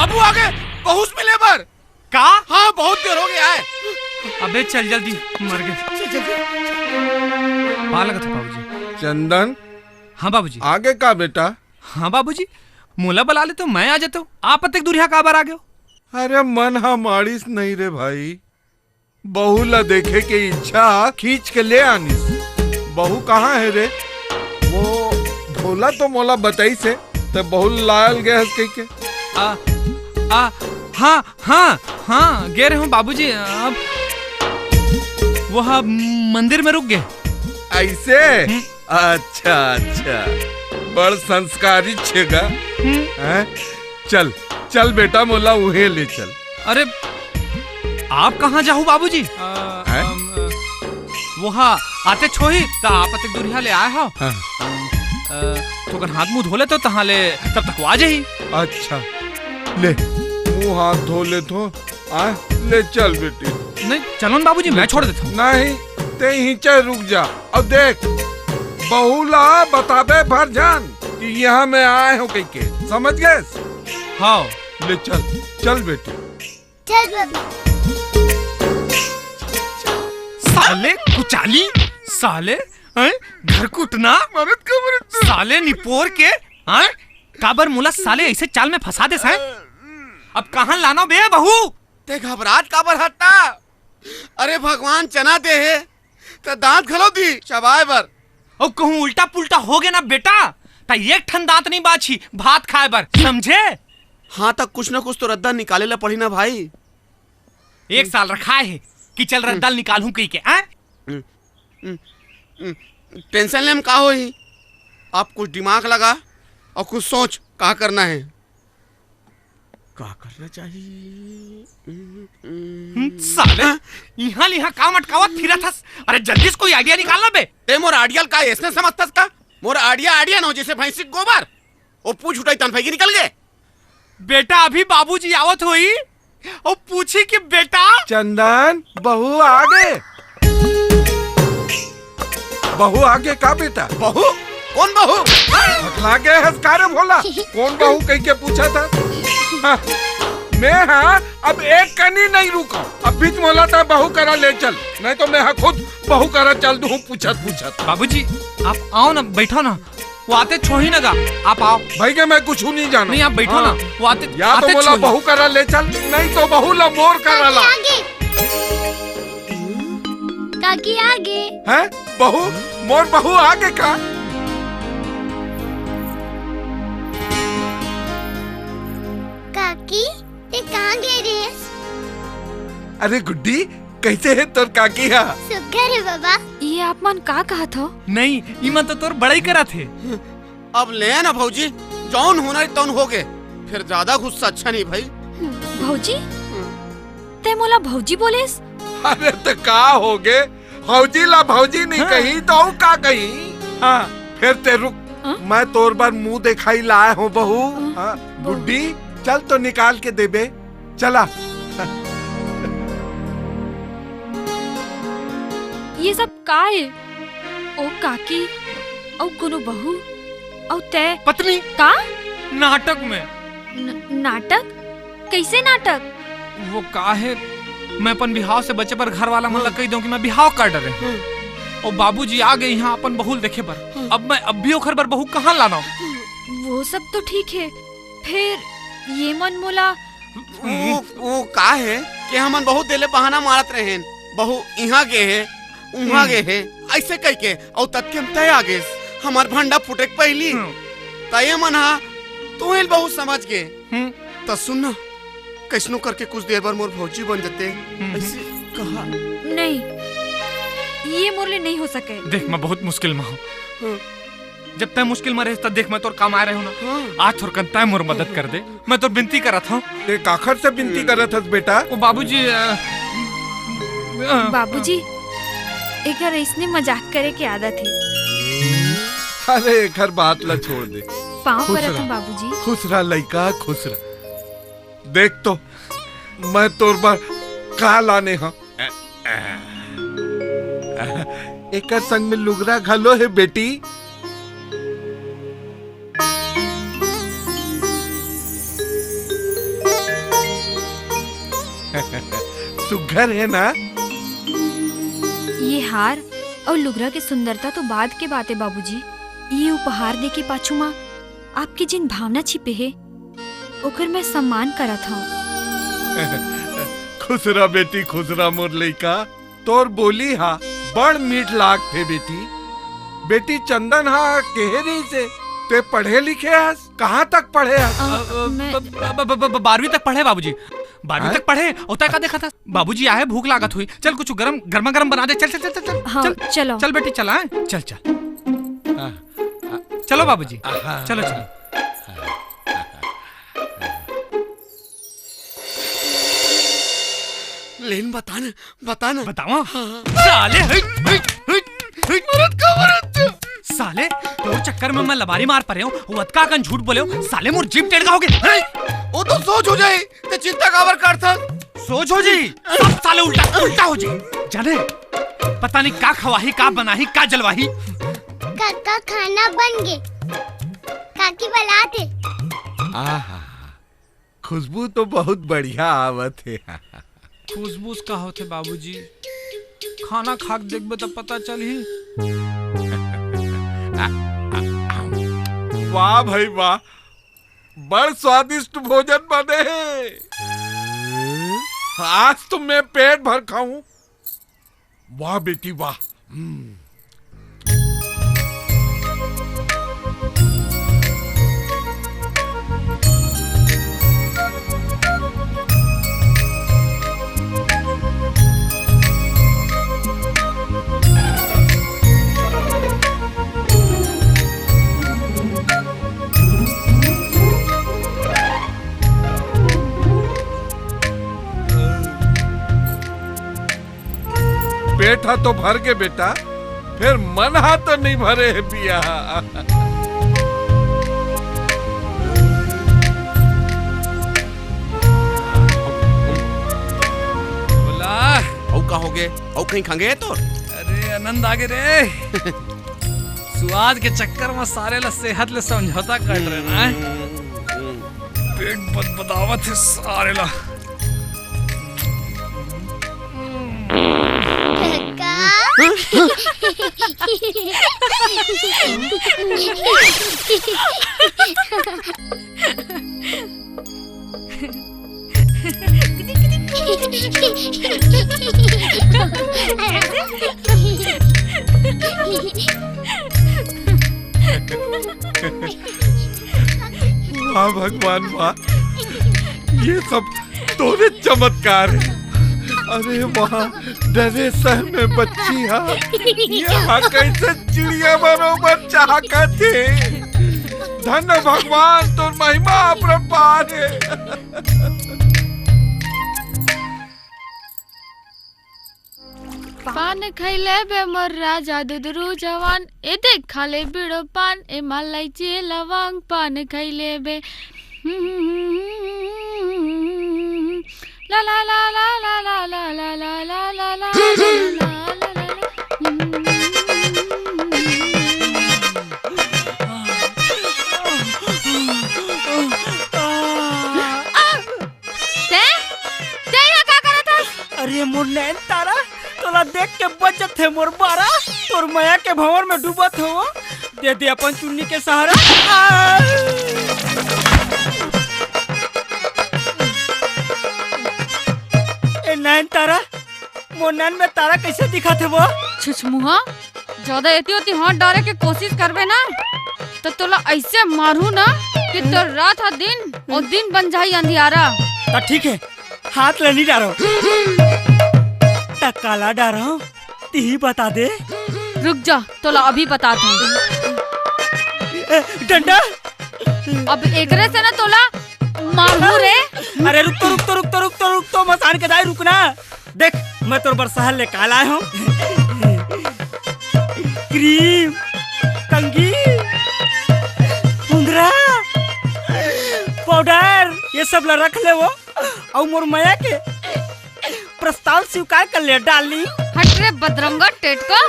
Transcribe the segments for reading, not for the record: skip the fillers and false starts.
बाबू आ गए, बहू से मिले बर का? हाँ बहुत देर हो गया है। अबे चल जल्दी, मर गए। पालक था बाबूजी। चंदन। हाँ बाबूजी। आगे का बेटा? हाँ बाबूजी, मोला बुला ले तो मैं आ जाता हूँ, आप तक दूरिया का बार आ गए हो। अरे मन हमारीस नहीं रे भाई, बहू ला देखे के इच्छा खींच के ले आनीस। बहू कहाँ है रे? वो भोला तो मोला बताई से तो बहू लायल गए के। हाँ हाँ हाँ गे रहे हूँ बाबूजी। अब वो मंदिर में रुक गए। ऐसे? अच्छा अच्छा, बड़ संस्कारी छेगा। चल चल बेटा, मोला उहे ले चल। अरे आप कहाँ जाओ बाबूजी? वो आते छोही तो आप तक दूरिया ले आए हो। तो अगर हाथ मुंह धोले तो तहाँ ले, तब तक आ जाही। अच्छा ले, मुंह हाथ धो ले तो ले चल बेटी। नहीं चलो न बाबूजी, मैं छोड़ देता हूँ। नहीं ते ही चल, रुक जा। अब देख बहुला बताबे भर जान कि यहाँ मैं आए हो कहीं के, समझ गए? हाँ ले चल चल बेटी। चल बाबा। साले कुचाली, साले घर कुटना, साले निपोर के काबर मुला साले ऐसे चाल में फंसा दे साहब। अब कहाँ लाना बे बहू? ते घबराहट काबर हटता? अरे भगवान चना दे है तो दांत खलो दी चबाए बर। और कहूँ उल्टा पुल्टा हो गया ना बेटा ता एक ठन दांत नहीं बाछी भात खाए बर, समझे? हाँ तक कुछ ना कुछ तो रद्दा निकाले ला पड़ी ना भाई। 1 साल रखा है कि चल रद्दा निकालूं कहीं के। टेंशन ले का हो ही, आप कुछ दिमाग लगा और कुछ सोच क्या करना है, क्या करना चाहिए। साले यहाँ लिहा काम अटकावत फिरा थस। अरे जल्दी से कोई आइडिया निकालना बे। ते मोर आइडिया का ऐसने समझतस का? मोर आइडिया न हो जैसे भैंसी गोबर, वो पूछ उठाई तन फैगी निकल गए। बेटा अभी बाबूजी आवत होई और पूछी कि बेटा। चंदन बहू आगे, बहू आगे का बेटा? बहू? कौन बहू? लागे हस्कारे भोला, कौन बहू कह के पूछा था? मैं अब एक कनी नहीं रुका, अब बीच मोला था बहू करा ले चल, नहीं तो मैं खुद बहू करा चल दूं पूछत। बाबूजी आप आओ ना, बैठो ना, वो आते छोही ना गा, आप आओ। भाई के मैं कुछ नहीं जाना। नहीं आप बैठो ना, वो आते या तो बोला बहू करा ले चल, नहीं तो बहू ला मोर करा ला। काकी आगे है बहू, मोर बहू आगे का? काकी ते कहाँ गए रे? अरे गुड्डी कैसे है तोर काकी? हा सुगर है बाबा। ये आप मन का कहा था? नहीं इमन तो तोर बड़ाई करा थे। अब ले ना भौजी, जौन होना तौन हो गए, फिर ज्यादा गुस्सा अच्छा नहीं भाई। भौजी ते मोला भौजी बोलेस? अरे तो का हो गए, भौजी ला भौजी नहीं कही तो का कही? हाँ फिर ते रुक, मैं तोर बार मुंह दिखाई लाया हूँ बहू। गुड्डी चल तो निकाल के दे बे, चला। ये सब का है? ओ काकी औ कोनो बहू औ तय पत्नी का? नाटक में। नाटक? कैसे नाटक? वो का है, मैं अपन बिहाव से बचे पर घर वाला मन कही दूं कि मैं बिहाव कर डरे और बाबूजी आ गए यहाँ अपन बहू देखे पर। अब मैं अब भी ओखर बर बहू कहाँ लाना? वो सब तो ठीक है, फिर ये मन मोला वो का है कि हमन बहुत देले बहाना मारत रहे, बहू यहाँ गए है उहाँ गए है ऐसे कह के, और तत्के हम तय आ गए हमार भंडा फुटे पहली तय मन हा तू ही बहू समझ गए। तो सुनना कैसनो करके कुछ देर बाद मोर भौजी बन जाते, ऐसे कहा। नहीं ये मोरले नहीं हो सके। देख मैं बहुत मुश्किल में हूँ, जब तय मुश्किल में रहे तब देख मैं तोर काम आ रहे हो ना। आज थोर तय मोर मदद कर दे, मैं तो विनती करत हूँ। एक आखिर से विनती करत हस बेटा? वो बाबूजी बाबूजी एक इसने मजाक करे की आदत है। अरे एक हर बात ला छोड़ दे, पाँव पर था बाबूजी। खुश रहा लइका, खुश रहा। देख तो मैं तोर बार का लाने हा, एक संग में लुगरा घलो है बेटी। सुघर है ना? ये हार और लुगरा के सुंदरता तो बाद के बात है बाबूजी। ये उपहार दे के पाछू माँ आपकी जिन भावना छिपे है ओकर मैं सम्मान करत हूँ। खुश रह बेटी, खुश रह मोर लइका। तोर बोली हा बड़ मीठ लाग थे बेटी। बेटी चंदन हा केहरी से ते पढ़े लिखे हस? कहाँ तक पढ़े हस? 12वीं तक पढ़े बाबूजी, 12वीं तक पढ़े। और का देखा था बाबूजी आए, भूख लागत हुई, चल कुछ गर्मा गर्म बना दे। चल चल चल चल चल हाँ, चल चलो चल बेटी, चल आए, चल चल चलो बाबूजी, चलो चलो। लेन बताना बताओ साले। साले तो चक्कर में मैं लबारी मार पड़े हूँ, वतका कन झूठ बोले हो साले। मोर जीप टेढ़ का हो गए। वो तो सोच हो जाए ते चिंता काबर करता? सोच हो जी, सब साले उल्टा हो जाए। जाने पता नहीं का खवाही, का बनाही, का जलवाही। काका खाना बन गए, काकी बुलाते। आहा, खुशबू तो बहुत बढ़िया आवत है। खुशबू का होते बाबूजी, खाना खाक देखबे तो पता चली। वाह भाई वाह, बड़ स्वादिष्ट भोजन बने हैं। आज तो मैं पेट भर खाऊं। वाह बेटी वाह। पेट हा तो भर के बेटा, फिर मन हा तो नहीं भरे है पिया। बोला औ का होगे? औ कहीं खंगे तो? अरे आनंद आगे रे। स्वाद के चक्कर में सारे ला सेहत ले समझौता कर रहे ना। पेट बदबदावत है सारे ला। वाह भगवान वाह, ये सब तोरे चमत्कार है। अरे वहाँ डरे सह में बच्ची हा, यहाँ कैसे चिड़िया बरोबर चाहत थे। धन्य भगवान, तो महिमा अपरंपार है। पान खैले बे मोर राजा दुदरू जवान, ए देख खाले बिड़ो पान, ए मालाइची लवंग। पान खैले बे ला ला ला ला ला ला ला ला ला ला ला ला अरे मोर नैन तारा, तोला देख के बचत है मोर बारा। तोर माया के भंवर में डूबत हो, दे दे अपन चुन्नी के सहारा। ए नैन तारा, मोर नैन में तारा कैसे दिखा थे वो? छुछमुहा, ज्यादा एती होती हाथ डाले के कोशिश करबे ना तो तोला ऐसे मारू ना कि तोर रात है दिन और दिन बन जाई अंधियारा। ता ठीक है, हाथ ले नहीं डारो, काला डारो, ती बता दे। रुक जा, तोला अभी बताती हूँ। डंडा अब एकरे से ना तोला मारू रे। अरे रुक तो मसान के दाई रुकना। देख मैं तोर बरसाहल ले काला हूँ। क्रीम, कंगी, उंगरा, पाउडर, ये सब ला रख ले वो। और मोर माया के प्रस्ताव स्वीकार कर ले डार्लिंग। हट रे बदरंगा टेटका,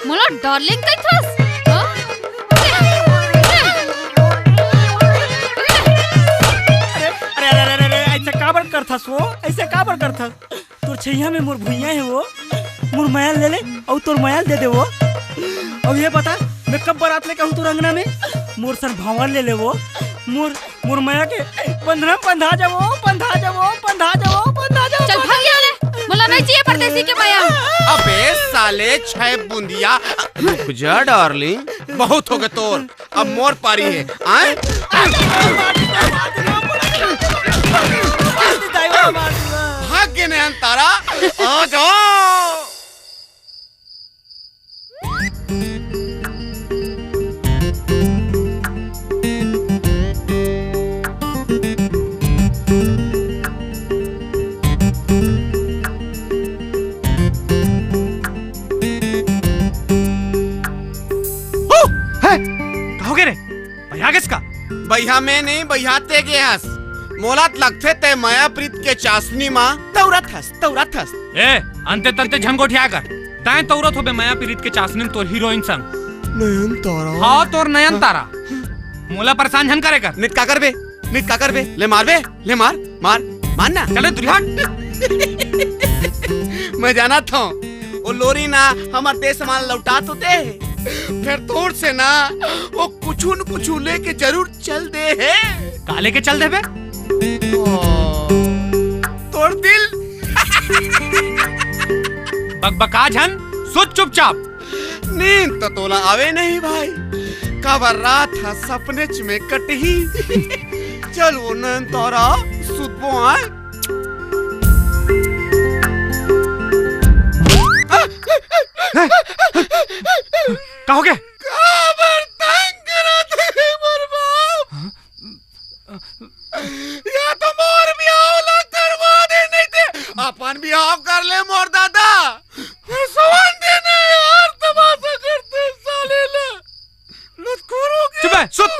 मोला डार्लिंग कही थस। अरे ऐसे काबर कर थस वो, ऐसे काबर कर थस? तोर छैया में मोर भुइया है वो, मोर मायल ले ले और तोर मायल दे दे वो। और ये बता मैं कब बारात लेके आऊँ तोर अंगना में? मोर सन भावर ले ले वो, मोर माया के पंधा जावो। चल भाग यहाँ ले, बोला नहीं चाहिए परदेसी के माया। अबे साले 6 बूंदिया। रुक जा डार्लिंग, बहुत हो गए तोर, अब मोर पारी है। आए भाग गए नयन तारा, आ जाओ। कहोगे रे भैया किसका? भैया में नहीं, भैया ते के हस मोलात लगथे ते माया प्रीत के चाशनी माँ तौरत हस। ए अंते तंते झमगोठिया कर ताए तौरत होबे माया पीरित के चासनी तोर हीरोइन संग। नयन तारा। हाँ तोर नयन तारा मोला परेशान झन करे कर। नित का करबे ले मारबे, ले मारना चले दुरिहाट। मैं जाना था वो लोरी ना हमारे देश सामान लौटात होते, फिर तोड़ से ना वो कुछ न कुछ लेके जरूर चल दे है। काले के चल दे बे तोड़ दिल। बकबका झन सोच चुपचाप। नींद तो तोला आवे नहीं भाई, कबर रात था सपने में कटही। चल वो नयन तारा सुतबो आए। कहोगे? काबर तंग करत है मोर बाप। या तो मोर बियाह ला करवा दे, नहीं थे अपन बियाह कर ले मोर दादा। सवन देने यार तमाशा करते साले ला। लत करोगे? चुप है, सुत।